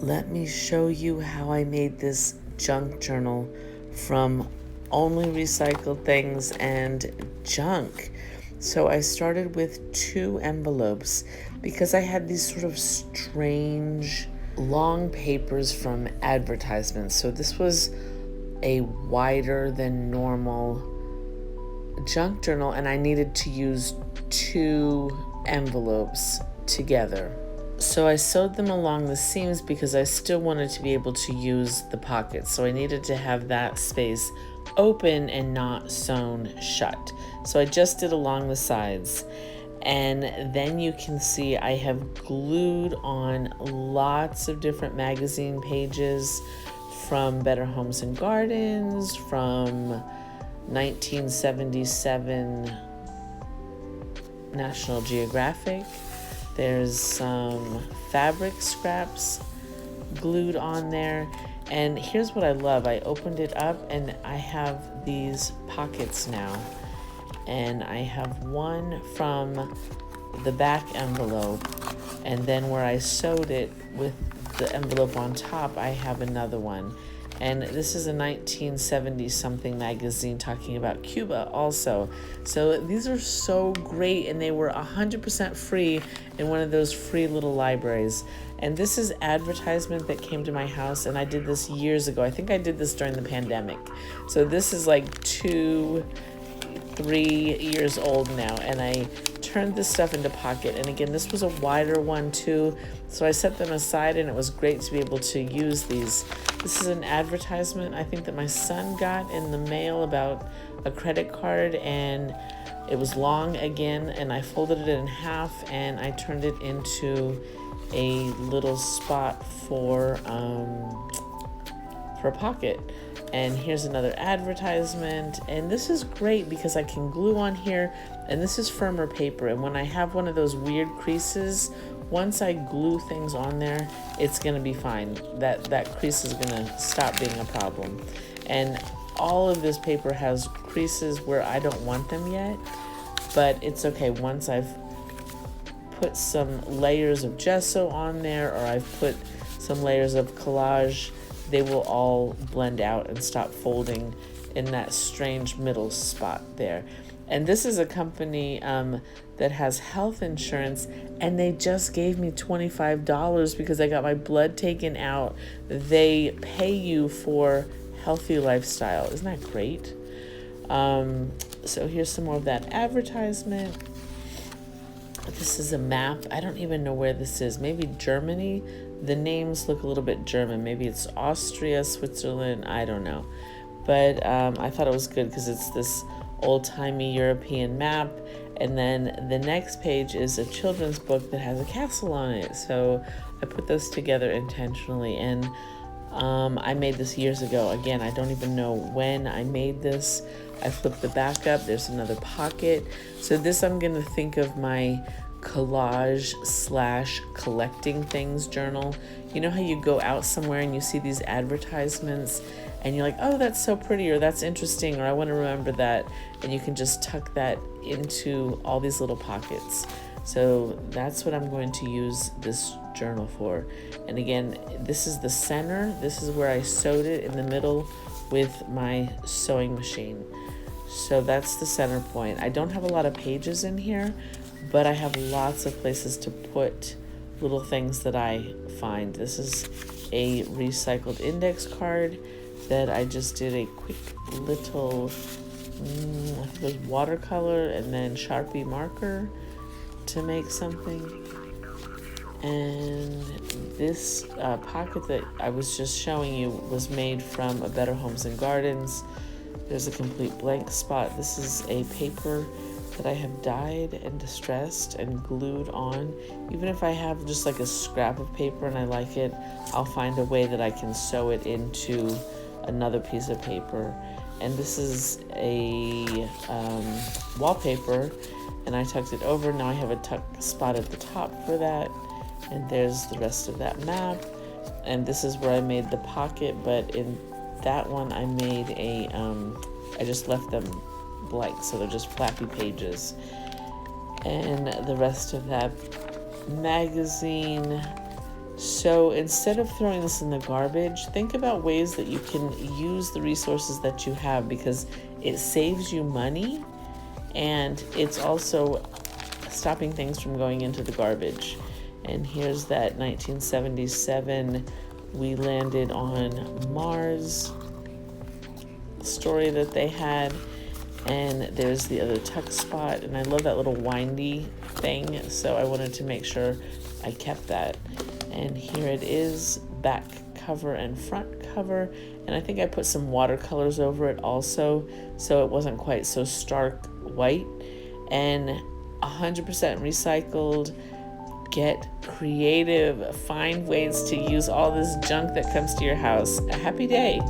Let me show you how I made this junk journal from only recycled things and junk. So I started with 2 envelopes because I had these sort of strange long papers from advertisements. So this was a wider than normal junk journal, and I needed to use 2 envelopes together. So I sewed them along the seams because I still wanted to be able to use the pockets. So I needed to have that space open and not sewn shut. So I just did along the sides. And then you can see I have glued on lots of different magazine pages from Better Homes and Gardens, from 1977 National Geographic. There's some fabric scraps glued on there. And here's what I love. I opened it up and I have these pockets now. And I have one from the back envelope. And then where I sewed it with the envelope on top, I have another one. And this is a 1970 something magazine talking about Cuba also. So these are so great, and they were 100% free in one of those free little libraries. And this is advertisement that came to my house, and I did this years ago. I think I did this during the pandemic. So this is like 3 years old now, and I turned this stuff into pocket. And again, this was a wider one too, so I set them aside, and it was great to be able to use these. This is an advertisement I think that my son got in the mail about a credit card, and it was long again, and I folded it in half and I turned it into a little spot for a pocket. And here's another advertisement, and this is great because I can glue on here, and this is firmer paper, and when I have one of those weird creases, once I glue things on there, it's gonna be fine. That crease is gonna stop being a problem. And all of this paper has creases where I don't want them yet, but it's okay. Once I've put some layers of gesso on there, or I've put some layers of collage, they will all blend out and stop folding in that strange middle spot there. And this is a company that has health insurance, and they just gave me $25 because I got my blood taken out. They pay you for healthy lifestyle. Isn't that great? So here's some more of that advertisement. This is a map. I don't even know where this is. Maybe Germany. The names look a little bit German. Maybe it's Austria, Switzerland. I don't know. But I thought it was good because it's this old-timey European map. And then the next page is a children's book that has a castle on it. So I put those together intentionally. And I made this years ago. Again, I don't even know when I made this. I flipped the back up. There's another pocket. So this, I'm going to think of my collage / collecting things journal. You know how you go out somewhere and you see these advertisements and you're like, oh, that's so pretty, or that's interesting, or I want to remember that, and you can just tuck that into all these little pockets. So that's what I'm going to use this journal for. And again, this is the center. This is where I sewed it in the middle with my sewing machine. So that's the center point. I don't have a lot of pages in here, but I have lots of places to put little things that I find. This is a recycled index card that I just did a quick little, I think it was watercolor and then Sharpie marker to make something. And this pocket that I was just showing you was made from a Better Homes and Gardens. There's a complete blank spot. This is a paper that I have dyed and distressed and glued on. Even if I have just like a scrap of paper and I like it, I'll find a way that I can sew it into another piece of paper. And this is a wallpaper, and I tucked it over. Now I have a tuck spot at the top for that. And there's the rest of that map. And this is where I made the pocket, but in that one I made a, I just left them blank, so they're just flappy pages. And the rest of that magazine So instead of throwing this in the garbage, think about ways that you can use the resources that you have, because it saves you money and it's also stopping things from going into the garbage. And here's that 1977 we landed on Mars story that they had. And there's the other tuck spot, and I love that little windy thing, so I wanted to make sure I kept that. And here it is, back cover and front cover, and I think I put some watercolors over it also, so it wasn't quite so stark white. And 100% recycled. Get creative, find ways to use all this junk that comes to your house. A happy day.